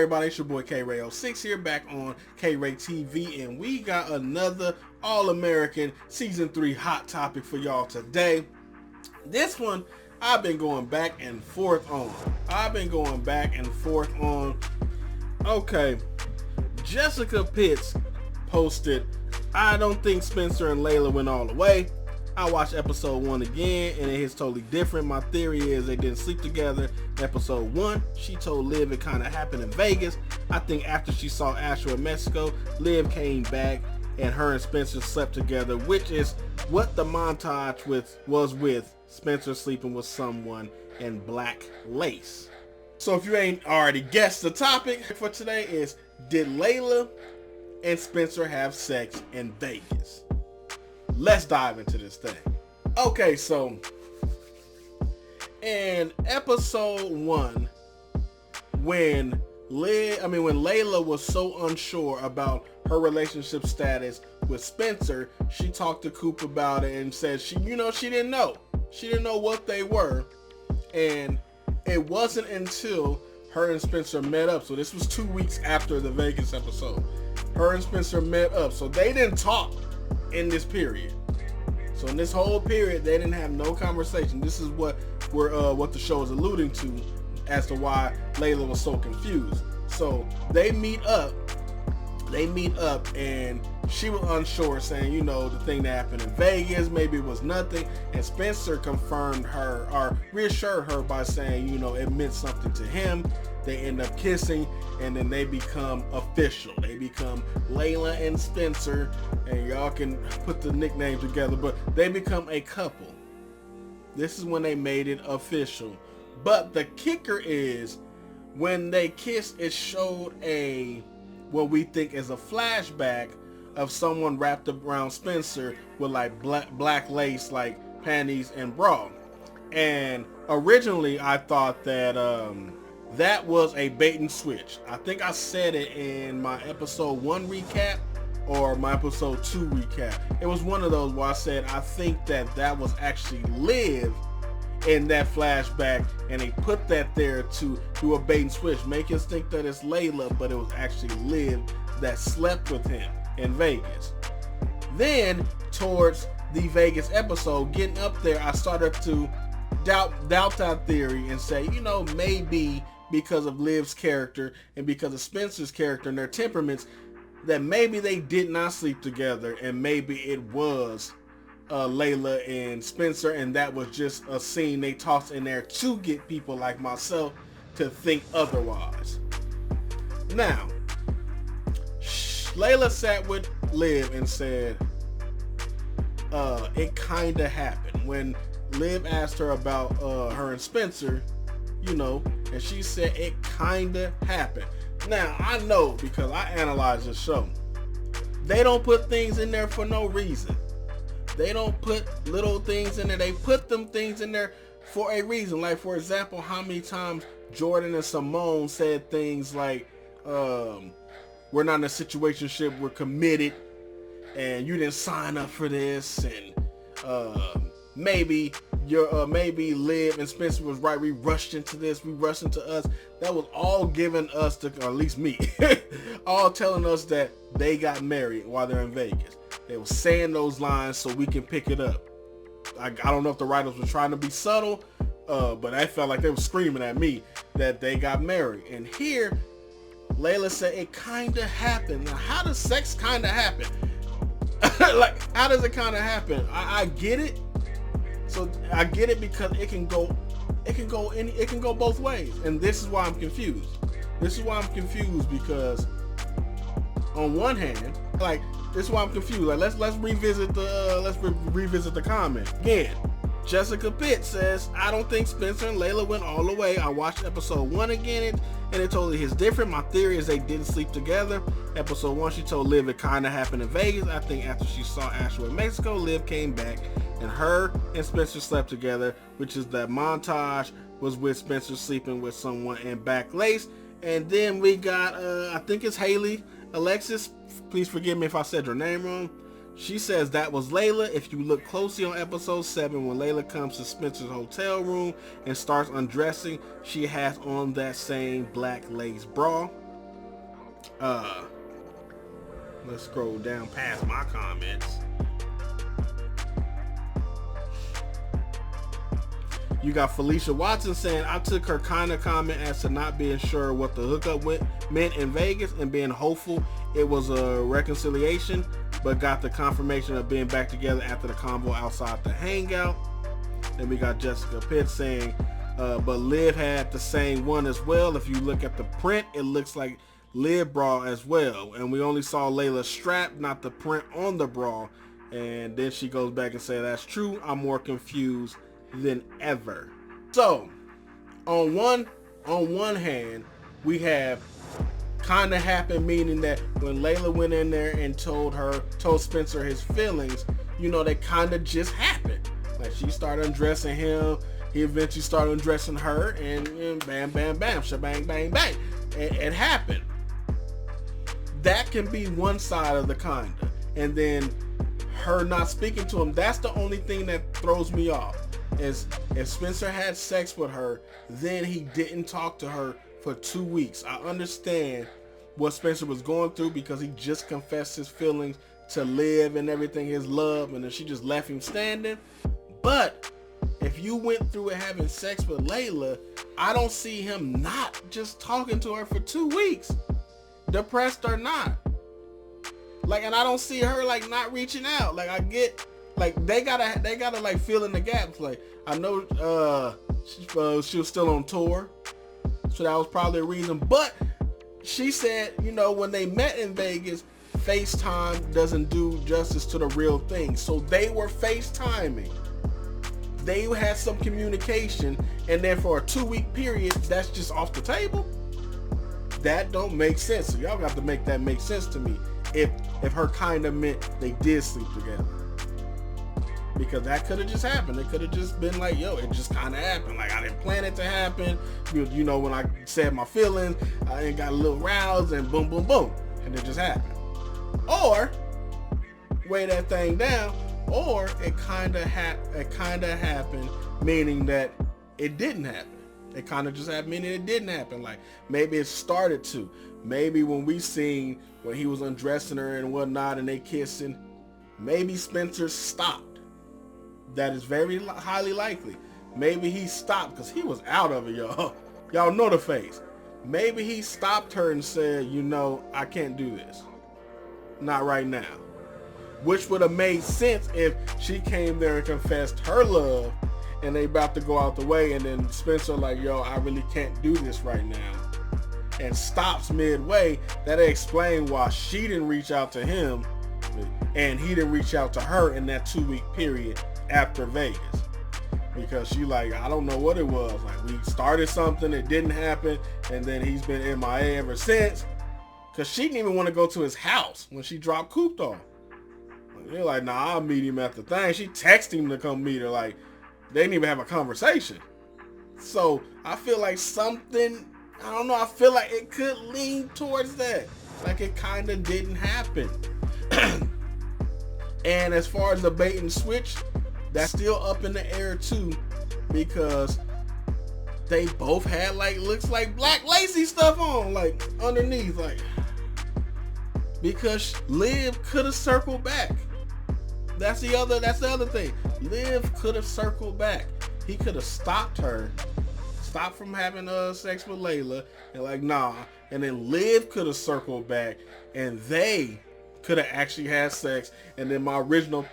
everybody? It's your boy K-Ray06 here, back on K-RayTV, and we got another All-American Season 3 hot topic for y'all today. This one, I've been going back and forth on. Okay, Jessica Pitts posted, I don't think Spencer and Layla went all the way. I watched episode 1 again, and it is totally different. My theory is they didn't sleep together. Episode 1, she told Liv it kind of happened in Vegas. I think after she saw Astro in Mexico, Liv came back, and her and Spencer slept together, which is what the montage was with Spencer sleeping with someone in black lace. So if you ain't already guessed, the topic for today is, did Layla and Spencer have sex in Vegas? Let's dive into this thing. Okay, so in episode 1, when Layla was so unsure about her relationship status with Spencer, she talked to Coop about it and said she didn't know. She didn't know what they were, and it wasn't until her and Spencer met up. So this was 2 weeks after the Vegas episode. Her and Spencer met up, so they didn't talk in this period. So in this whole period, they didn't have no conversation. This is what the show is alluding to as to why Layla was so confused. So they meet up, and she was unsure, saying, the thing that happened in Vegas, maybe it was nothing. And Spencer confirmed her, or reassured her by saying, it meant something to him. They end up kissing, and then they become official. They become Layla and Spencer, and y'all can put the nickname together, but they become a couple. This is when they made it official. But the kicker is, when they kissed, it showed what we think is a flashback of someone wrapped around Spencer with like black lace, like panties and bra. And originally I thought that that was a bait and switch. I think I said it in my episode 1 recap or my episode 2 recap. It was one of those where I said I think that was actually Liv in that flashback, and they put that there to do a bait and switch, make us think that it's Layla, but it was actually Liv that slept with him in Vegas. Then towards the Vegas episode, getting up there, I started to doubt that theory and say, maybe because of Liv's character and because of Spencer's character and their temperaments, that maybe they did not sleep together, and maybe it was Layla and Spencer, and that was just a scene they tossed in there to get people like myself to think otherwise. Now, Layla sat with Liv and said, it kinda happened. When Liv asked her about her and Spencer, and she said it kinda happened. Now, I know, because I analyze this show, they don't put things in there for no reason. They don't put little things in there. They put them things in there for a reason. Like, for example, how many times Jordan and Simone said things like, we're not in a situationship, we're committed, and you didn't sign up for this, and maybe Liv and Spencer was right, we rushed into this, we rushed into us. That was all giving us, or at least me, all telling us that they got married while they're in Vegas. They were saying those lines so we can pick it up. I don't know if the writers were trying to be subtle, but I felt like they were screaming at me that they got married. And here, Layla said it kinda happened. Now, how does sex kinda happen? Like, how does it kinda happen? I get it. So I get it because it can go both ways. And this is why I'm confused. Because on one hand, this is why I'm confused. Like, let's revisit the comment again. Jessica Pitt says, I don't think Spencer and Layla went all the way. I watched episode 1 again, and it totally is different. My theory is they didn't sleep together. Episode 1, she told Liv it kind of happened in Vegas. I think after she saw Astro in Mexico, Liv came back, and her and Spencer slept together, which is that montage was with Spencer sleeping with someone in back lace. And then we got, I think it's Haley Alexis. Please forgive me if I said her name wrong. She says that was Layla. If you look closely on episode 7, when Layla comes to Spencer's hotel room and starts undressing, she has on that same black lace bra. Let's scroll down past my comments. You got Felicia Watson saying, I took her kind of comment as to not being sure what the hookup meant in Vegas and being hopeful it was a reconciliation, but got the confirmation of being back together after the convo outside the hangout. Then we got Jessica Pitt saying, but Liv had the same one as well. If you look at the print, it looks like Liv bra as well. And we only saw Layla's strap, not the print on the bra. And then she goes back and says, that's true. I'm more confused than ever. So on one hand, we have kind of happened, meaning that when Layla went in there and told Spencer his feelings, you know, they kind of just happened. Like, she started undressing him, he eventually started undressing her, and bam, bam, bam, shabang, bang, bang. It happened. That can be one side of the kinda. And then her not speaking to him, that's the only thing that throws me off. Is if Spencer had sex with her, then he didn't talk to her for 2 weeks. I understand what Spencer was going through because he just confessed his feelings to Liv and everything, his love, and then she just left him standing. But if you went through it having sex with Layla, I don't see him not just talking to her for 2 weeks, depressed or not. Like, and I don't see her like not reaching out. Like, I get, like, they gotta like fill in the gaps. Like, I know she was still on tour, so that was probably a reason. But she said, you know, when they met in Vegas, FaceTime doesn't do justice to the real thing. So they were FaceTiming. They had some communication, and then for a 2-week period, that's just off the table. That don't make sense. So y'all got to make that make sense to me. If her kind of meant they did sleep together. Because that could have just happened. It could have just been like, yo, it just kind of happened. Like, I didn't plan it to happen. You know, when I said my feelings, I got a little roused and boom, boom, boom. And it just happened. Or, weigh that thing down. Or it kind of happened, meaning that it didn't happen. It kind of just happened, meaning it didn't happen. Like, maybe it started to. Maybe when we seen when he was undressing her and whatnot and they kissing, maybe Spencer stopped. That is very highly likely. Maybe he stopped because he was out of it, y'all. Y'all know the face. Maybe he stopped her and said, you know, I can't do this. Not right now. Which would have made sense if she came there and confessed her love and they about to go out the way, and then Spencer like, yo, I really can't do this right now, and stops midway. That'll explain why she didn't reach out to him and he didn't reach out to her in that 2-week period after Vegas. Because she like, I don't know what it was. Like, we started something, it didn't happen, and then he's been MIA ever since. Because she didn't even want to go to his house when she dropped Cooped off. They're like, nah, I'll meet him at the thing. She texted him to come meet her. Like, they didn't even have a conversation. So I feel like something, I don't know, I feel like it could lean towards that. Like, it kind of didn't happen. And as far as the bait and switch, that's still up in the air too, because they both had like, looks like black lacy stuff on, like underneath, like, because Liv could have circled back. That's the other thing. Liv could have circled back. He could have stopped her, stopped from having sex with Layla, and like, nah. And then Liv could have circled back, and they could have actually had sex. And then my original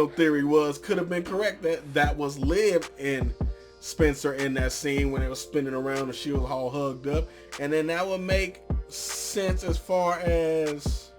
theory was, could have been correct, that was Liv and Spencer in that scene when they were spinning around and she was all hugged up. And then that would make sense as far as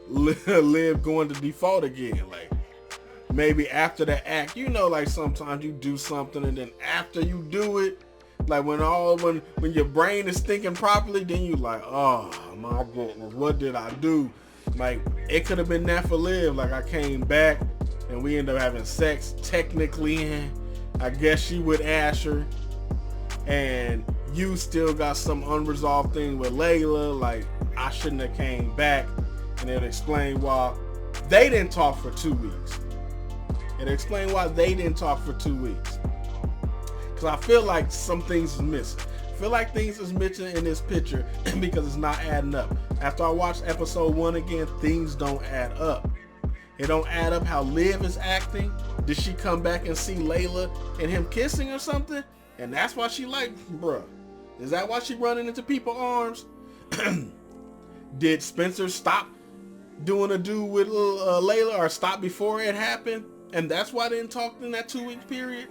Liv going to default again. Like, maybe after the act, you know, like sometimes you do something and then after you do it, like when your brain is thinking properly, then you like, oh my goodness, what did I do? Like, it could have been that for Liv. Like, I came back and we ended up having sex technically, I guess she with Asher, and you still got some unresolved thing with Layla. Like, I shouldn't have came back. And it'll explain why they didn't talk for 2 weeks. It'll explain why they didn't talk for 2 weeks. Because I feel like some things is missing. feel like things is missing in this picture because it's not adding up. After I watched episode 1 again, things don't add up. It don't add up how Liv is acting. Did she come back and see Layla and him kissing or something? And that's why she like, bruh. Is that why she running into people's arms? Did Spencer stop doing a dude with Layla, or stop before it happened? And that's why they didn't talk in that 2-week period?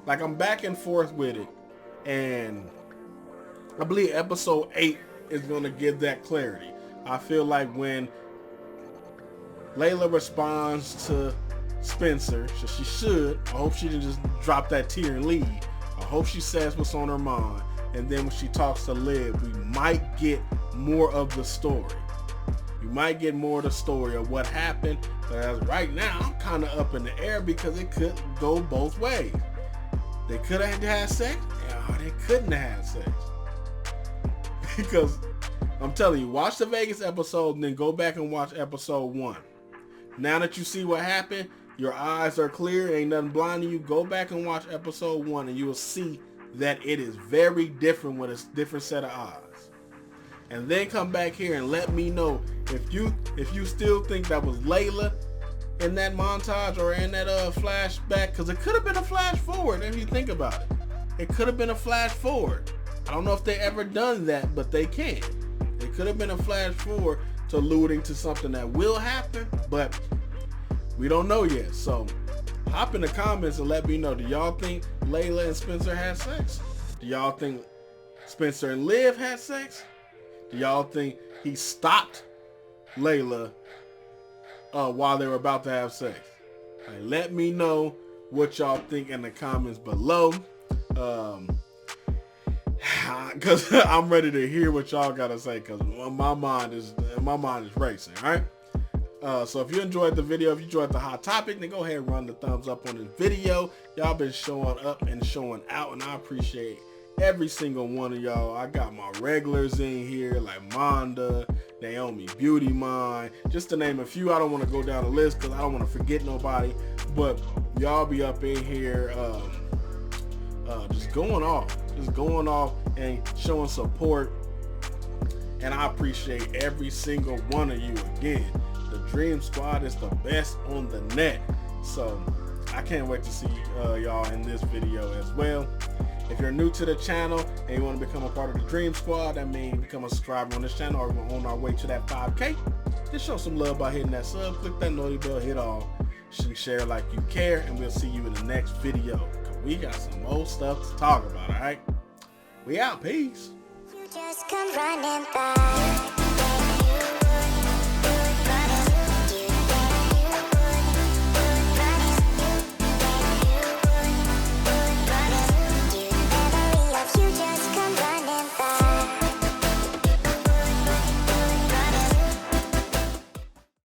Like, I'm back and forth with it. And I believe episode 8 is going to give that clarity. I feel like when Layla responds to Spencer, so she should, I hope she didn't just drop that tear and leave. I hope she says what's on her mind. And then when she talks to Liv, we might get more of the story. We might get more of the story of what happened. But as right now, I'm kind of up in the air because it could go both ways. They could have had sex, or they couldn't have had sex. Because I'm telling you, watch the Vegas episode and then go back and watch episode 1. Now that you see what happened, your eyes are clear, ain't nothing blinding you. Go back and watch episode 1 and you will see that it is very different with a different set of eyes. And then come back here and let me know if you still think that was Layla in that montage or in that flashback, because it could have been a flash forward if you think about it. It could have been a flash forward. I don't know if they ever done that, but they can. It could have been a flash forward to alluding to something that will happen, but we don't know yet. So hop in the comments and let me know. Do y'all think Layla and Spencer had sex? Do y'all think Spencer and Liv had sex? Do y'all think he stopped Layla while they were about to have sex? Right, let me know what y'all think in the comments below. Cause I'm ready to hear what y'all gotta say, cause my mind is racing. All right. So if you enjoyed the video, if you enjoyed the hot topic, then go ahead and run the thumbs up on this video. Y'all been showing up and showing out, and I appreciate every single one of y'all. I got my regulars in here like Monda, Naomi Beauty Mind, just to name a few. I don't want to go down the list because I don't want to forget nobody, but y'all be up in here just going off and showing support, and I appreciate every single one of you. Again, the Dream Squad is the best on the net, so I can't wait to see y'all in this video as well. If you're new to the channel and you want to become a part of the Dream Squad, that means become a subscriber on this channel, or we're on our way to that 5K. Just show some love by hitting that sub, click that notification bell, hit all, share like you care, and we'll see you in the next video. We got some more stuff to talk about, alright? We out, peace. You just come running by.